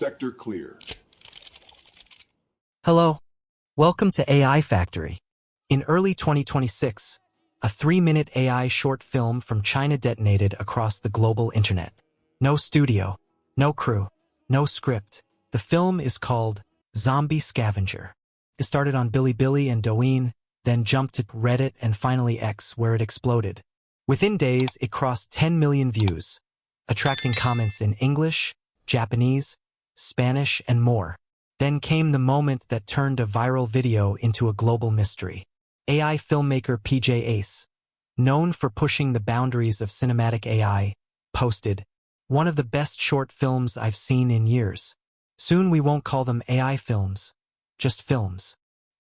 Sector clear. Hello. Welcome to AI Factory. In early 2026, a 3-minute AI short film from China detonated across the global internet. No studio, no crew, no script. The film is called Zombie Scavenger. It started on Bilibili and Douyin, then jumped to Reddit and finally X, where it exploded. Within days, it crossed 10 million views, attracting comments in English, Japanese, Spanish, and more. Then came the moment that turned a viral video into a global mystery. AI filmmaker PJ Ace, known for pushing the boundaries of cinematic AI, posted, "One of the best short films I've seen in years. Soon we won't call them AI films, just films."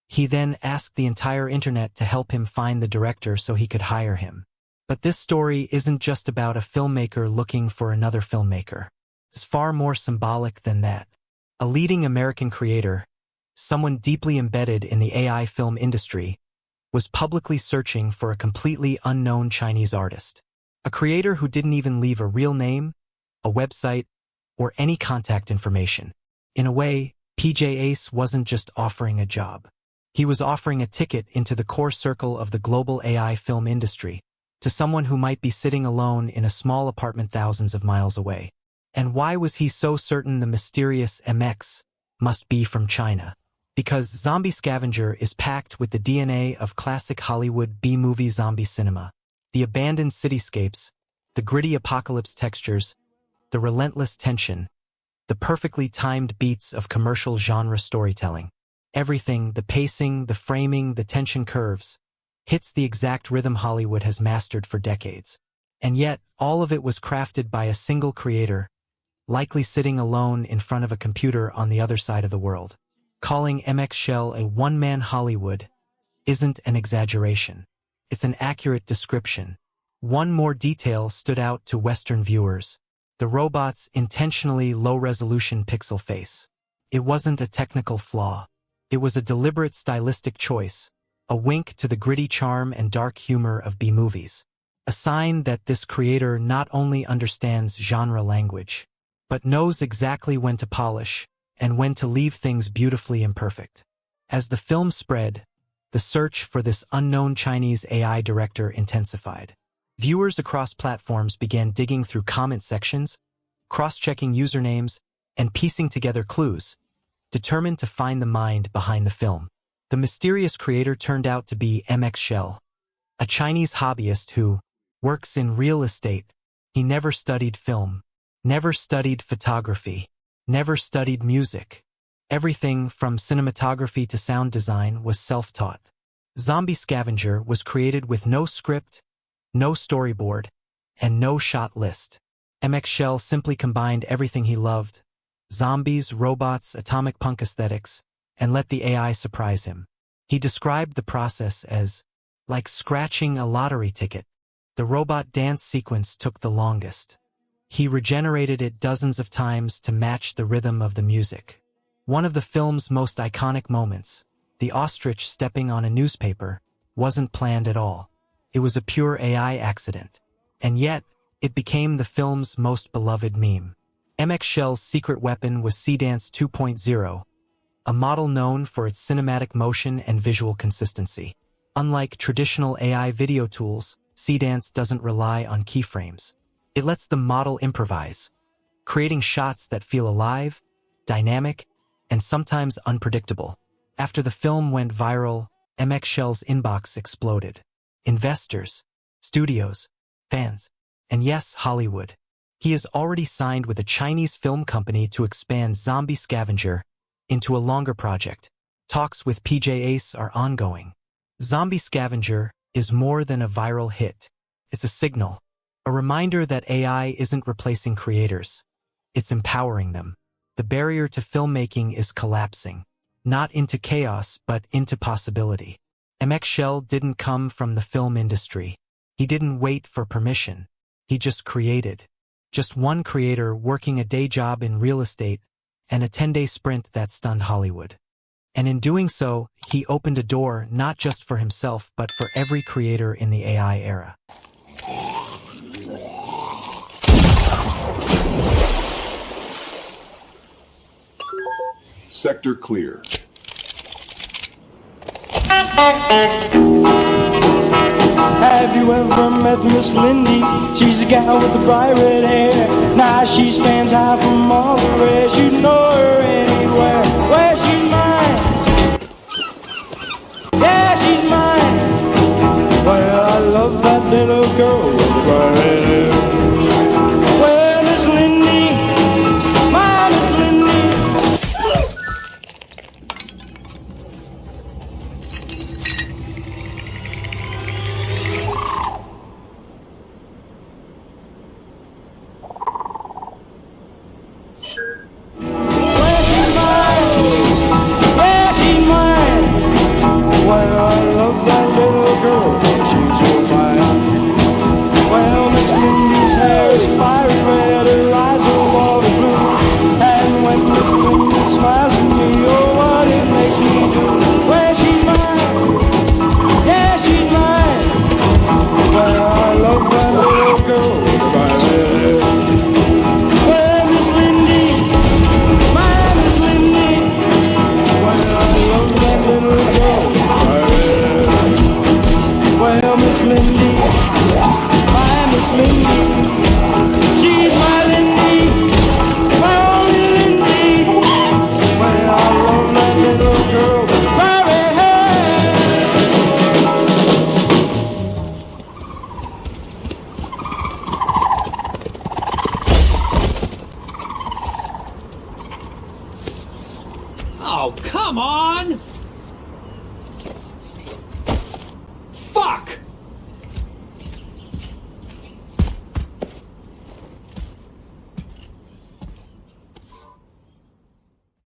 He then asked the entire internet to help him find the director so he could hire him. But this story isn't just about a filmmaker looking for another filmmaker. It's far more symbolic than that. A leading American creator, someone deeply embedded in the AI film industry, was publicly searching for a completely unknown Chinese artist. A creator who didn't even leave a real name, a website, or any contact information. In a way, PJ Ace wasn't just offering a job. He was offering a ticket into the core circle of the global AI film industry, to someone who might be sitting alone in a small apartment thousands of miles away. And why was he so certain the mysterious MX must be from China? Because Zombie Scavenger is packed with the DNA of classic Hollywood B-movie zombie cinema. The abandoned cityscapes, the gritty apocalypse textures, the relentless tension, the perfectly timed beats of commercial genre storytelling. Everything, the pacing, the framing, the tension curves, hits the exact rhythm Hollywood has mastered for decades. And yet, all of it was crafted by a single creator, likely sitting alone in front of a computer on the other side of the world. Calling MX Shell a one-man Hollywood isn't an exaggeration. It's an accurate description. One more detail stood out to Western viewers: the robot's intentionally low-resolution pixel face. It wasn't a technical flaw. It was a deliberate stylistic choice, a wink to the gritty charm and dark humor of B-movies. A sign that this creator not only understands genre language, but knows exactly when to polish and when to leave things beautifully imperfect. As the film spread, the search for this unknown Chinese AI director intensified. Viewers across platforms began digging through comment sections, cross-checking usernames, and piecing together clues, determined to find the mind behind the film. The mysterious creator turned out to be MX Shell, a Chinese hobbyist who works in real estate. He never studied film, never studied photography, never studied music. Everything from cinematography to sound design was self-taught. Zombie Scavenger was created with no script, no storyboard, and no shot list. MX Shell simply combined everything he loved: zombies, robots, atomic punk aesthetics, and let the AI surprise him. He described the process as like scratching a lottery ticket. The robot dance sequence took the longest. He regenerated it dozens of times to match the rhythm of the music. One of the film's most iconic moments, the ostrich stepping on a newspaper, wasn't planned at all. It was a pure AI accident. And yet, it became the film's most beloved meme. MX Shell's secret weapon was Seedance 2.0, a model known for its cinematic motion and visual consistency. Unlike traditional AI video tools, Seedance doesn't rely on keyframes. It lets the model improvise, creating shots that feel alive, dynamic, and sometimes unpredictable. After the film went viral, MX Shell's inbox exploded. Investors, studios, fans, and yes, Hollywood. He has already signed with a Chinese film company to expand Zombie Scavenger into a longer project. Talks with PJ Ace are ongoing. Zombie Scavenger is more than a viral hit. It's a signal, a reminder that AI isn't replacing creators. It's empowering them. The barrier to filmmaking is collapsing, not into chaos, but into possibility. MX Shell didn't come from the film industry. He didn't wait for permission. He just created. Just one creator working a day job in real estate and a 10-day sprint that stunned Hollywood. And in doing so, he opened a door not just for himself, but for every creator in the AI era. Sector clear. Have you ever met Miss Lindy? She's a gal with the bright red hair. Now she stands high from all the rest. You know her anywhere. Where she's mine. Yeah, she's mine. Well, I love that little girl with the bright red hair. Well, Miss Lindy, my Miss Lindy. Well, Miss Lindy,